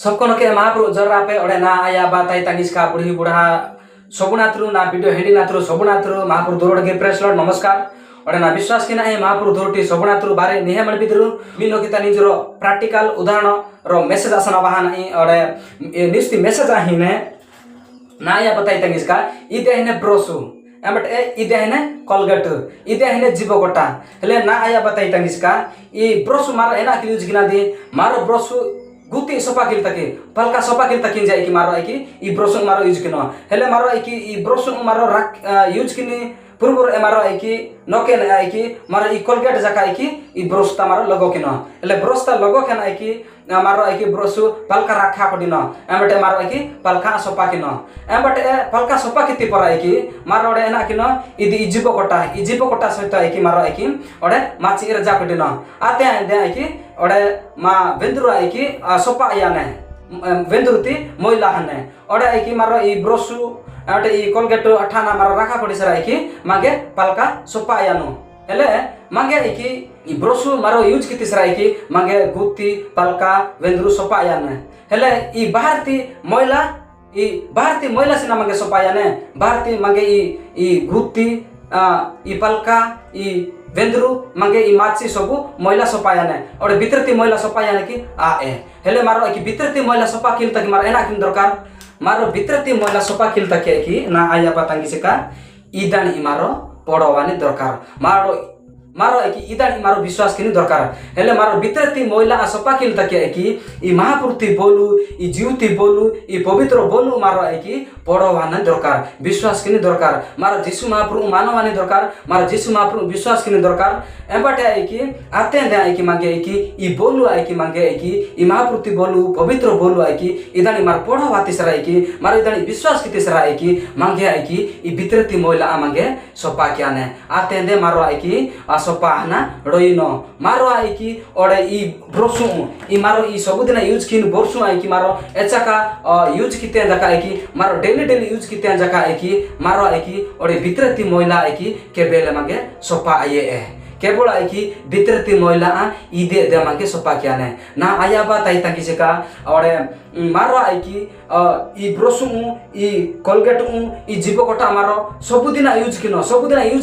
सबको नके महाप्रभु जर्रा पे ओडे ना आया बाताई तांगिसका बुढ़ी बुढ़ा सबुनाथ्रु ना वीडियो हेडी नाथ्रु सबुनाथ्रु महाप्रभु दोरोड के प्रेस लॉर्ड नमस्कार ओडे ना विश्वास किना ए महाप्रभु दोरोटी सबुनाथ्रु बारे निहे मन बिद्रु मिनो किता निजरो प्रैक्टिकल उदाहरण रो मेसेज आसना बहान ई ओडे निस्ति मेसेज आहिने ना आया बाताई तांगिसका इदे हिने ब्रोसु एमट ए इदे हिने कोलगेट इदे हिने जीवकोटा हेले ना आया बाताई तांगिसका ई ब्रोसु मारो एना कि यूज किना दे मारो ब्रोसु गुती सोपा किल तके पलका सोपा किल तकिन जाय कि मारो आई कि ई ब्रोसु मारो यूज किनो हेले मारो आई कि ई ब्रोसु मारो राख यूज किनी पूर्व ए मारो आई कि नोके न आई कि मारो ई कोलगेट जका आई कि ई ब्रोस्ता मारो लगो किनो हेले ब्रोस्ता लगो केन आई कि मारो आई कि ब्रोसु पलका राखा पडिनो एमटे मारो आई कि पलका सोपा किनो एमटे पलका सोपा किति पर आई कि मारो ओडे एना किनो इदि इजिबो कोटा सहित आई कि मारो आई कि ओडे माची रे जा पडिनो आते दे आई कि ओडे मा वेंदुरु आई कि सोपा आयाने वेंदुरुती मोइला हने ओडे आई कि मारो ई ब्रोसु एमटे ई कोलगेट अठाना मारो राखा पडि सर आई कि मागे पलका सोपा आयानो हेले मागे आई कि ई ब्रोसु मारो यूज किति सर आई कि मागे गुती पलका वेंदुरु सोपा आयाने हेले ई भारती मोइला सिना मागे सोपा आयाने भारती मागे ई गुती ई पलका ई वेंदुरु मागे ई माची सबु मोइला सोपायाने ओडे बितरती मोइला सोपायाने कि आ ए हेले मारो कि बितरती मोइला सोपा किल तक मारो एना किन दरकार मारो बितरती मोइला सोपा किल तक कि ना आया पतांगी से का इदानी मारो पड़वानी दरकार मारो कि इदानी मारो विश्वास किनी दरकार हेले मारो बितरती मोइला सोपा किल तक कि ई महापुरती बोलू ई जीवती बोलू ई पवित्र बोलू मारो कि पड़वाने दरकार विश्वास किनी दरकार मारो जीसु महाप्रभु मानवानी दरकार मारो जीसु महाप्रभु विश्वास किनी दरकार एम्बाटे आई कि आते दे आई कि मांगे आई कि ई बोलू आई कि मांगे आई कि ई महापुरती बोलू पवित्र बोलू आई कि इदानी मार पड़वाती सर आई कि मारो इदानी विश्वास किति सर आई कि मांगे आई कि ई बितरती मोइला मांगे सोपा क्याने आते दे मारो आई कि सोपा हना रोइनो मारो आई कि ओडे ई ब्रोसु ई मारो ई सबुदिना यूज किन बोरसु आई कि मारो एचाका यूज किते जका आई कि मारो डेली यूज किते जका आई कि मारो आई कि ओडे बितरती मोइला आई कि केबेले मागे सोपा आये ए केवल आई कि बितरती मोइला इदे दे मागे सोपा क्याने ना आया बा ताई ताकि से का ओडे मारो आई कि ई ब्रोसु ई कोलगेट ई जीवकोटा मारो सबुदिना यूज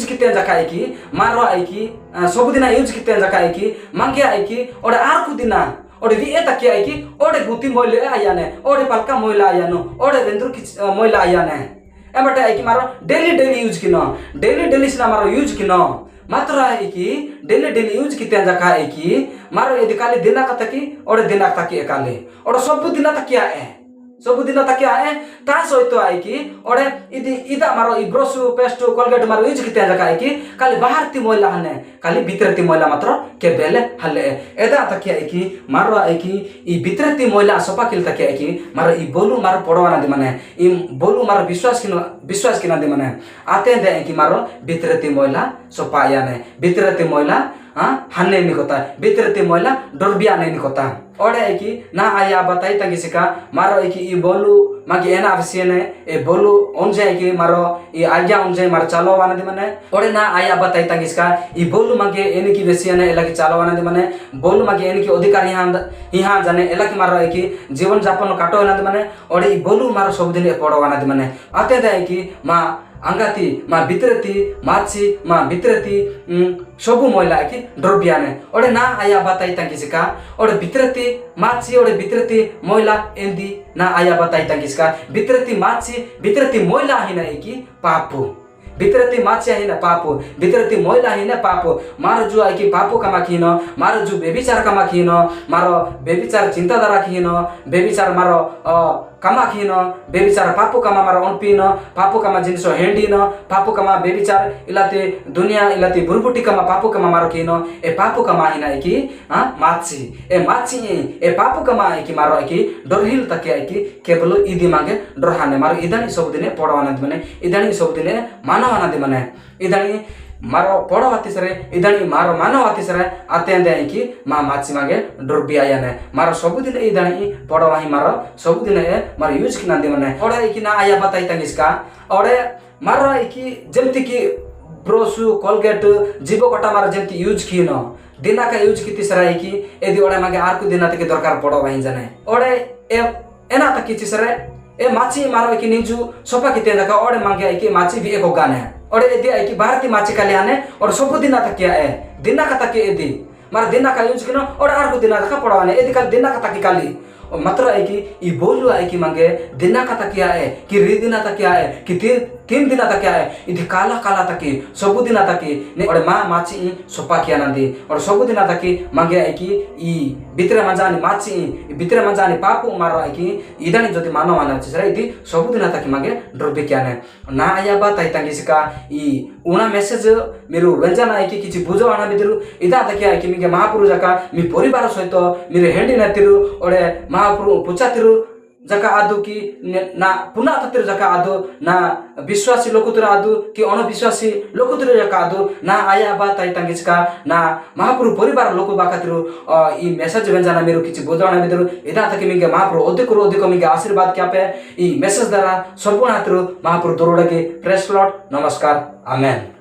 किते जका आई कि मारो आई कि सबुदिना यूज किते जका आई कि मांगे आई कि ओडे आर कुदिना ओडे वी तके आई कि ओडे गुती मोइले आयाने ओडे पलका मोइला आयानो ओडे वेंदुर कि मोइला आयाने एमटे आई कि मारो डेली यूज किनो डेली सिना मारो यूज किनो मात्र आई कि डेली यूज किते जका आई कि मारो यदि काली दिना कता कि ओडे दिना तके काली ओडे सब दिना तकिया ए ता सहित आई कि ओडे इदि इदा मारो ई ब्रोसु पेस्ट कोलगेट मारो यूज किते जका आई कि काली बाहरती मोइला हने काली बितरती मोइला मात्र के बेले हले एदा तकिया आई कि मारो आई कि ई बितरती मोइला सोपा किल तकिया आई कि मारो ई बोलू मारो पड़वाना दे माने ई बोलू मारो विश्वास किना दे माने आते दे कि मारो बितरती मोइला सोपा याने बितरती मोइला हन्ने निकोता बितरती मोइला डरबिया ने निकोता ओडे आई कि ना आया बताई तंगी सिका मारो आई कि ई बोलू मागे एना आवश्यने ए बोलू ओनजे कि मारो ई आज्ञा ओनजे मारो चालो वाने दे माने ओडे ना आया बताई तंगी सिका ई बोलू मागे एने की वेसियने एला की चालो वाने दे माने बोलू मागे एने की अधिकार यहाँ जाने एला की मारो आई कि जीवन यापन काटो वाने दे माने ओडे ई बोलू मारो सब दिन ए पड़ो वाने दे माने आते दे आई कि मा अंगाती मा बितरती माची मा बितरती सबु मोइला कि द्रव्याने ओडे ना आया बताई तंगी सिका ओडे बितरती माची ओडे बितरती मोइला एंदी ना आया बताई तंगी सिका बितरती माची बितरती मोइला ही नहीं कि पापु बितरती माची ही ना पापु बितरती मोइला ही ना पापु मारो जो आई कि पापु कमा खिनो मारो जो बेबिचार कमा खिनो मारो बेबिचार चिंताधारा खिनो बेबिचार मारो कमा खिनो बेबिचार पापु कमा मारो अनपिनो पापु कमा जिनिस हेंडिनो पापु कमा बेबिचार इलाते दुनिया इलाते बुरबुटी कमा पापु कमा मारो खिनो ए पापु कमा ही ना कि माची ए पापु कमा आई कि मारो आई कि डरहिल तके आई कि केवल इदी मागे डरहाने मारो इदानी सब दिने पड़वाना दे माने इदानी सब दिने मानवाना दे माने इदानी मारो पड़ो हाथीसरे इदानी मारो मानो हाथीसरे आते आई कि माची मागे डरबी आयाने मारो सबुदिन इदानी पड़ो वाही मारो सबुदिन मारो यूज किना दे माने ओडे कि ना आया बताई तंगिसका ओडे मारो आई कि जेमति कि ब्रोसु कोलगेट जीवकोटा मारो जेमति यूज किनो दिना का यूज किति सराई कि यदि ओडे मागे आर को दिना तक दरकार पड़ो वाही जाने ओडे ए एना तक की चिसरे ए माची मारो की निजु सोपा की तेंदा का ओडे मांगे आई की माची भी एको गाने ओडे एदी आई की भारती माची कल्याणे और सब दिना तक क्या है दिना का तक एदी मार दिना का यूज किनो और आर को दिना का पड़वाने एदी का दिना का तक काली मात्र आई की ई बोलु आई की मांगे दिना का तक क्या है कि री दिना तक क्या है कि तीन दिना तक क्या है इधि काला काला तक सब दिना तक ने और मा माची सोपा किया नंदी और सब दिना तक मांगे आई की ई बितरे मजानी माची बितरे मजानी पापु मारो आई की इदानी जति मानव मानव चिसरा इधि सब दिना तक मांगे ड्रबे क्या ने ना आया बात आई तंगिसका ई उना मेसेज मेरु वेंजना आई की किछि बुझो आना बिदरु इदा तक आई की मिगे महापुरु जका मी परिवार सहित मेरे हेंडी नतिरु ओडे महापुरु पुचातिरु जका आदु की ना पुनः ततिर जका आदु ना विश्वासी लोकुतिर आदु कि अनविश्वासी लोकुतिर जका आदु ना आया बात आई तंगिसका ना महापुरु परिवार लोकु बाकातिरु ई मेसेज वेंजना मेरु किछि बुझाना बिदरु इदा तक मिगे महापुरु अधिक मिगे आशीर्वाद क्यापे ई मेसेज द्वारा संपूर्ण हातिरु महापुरु दरोडगे प्रेस लॉर्ड नमस्कार आमेन।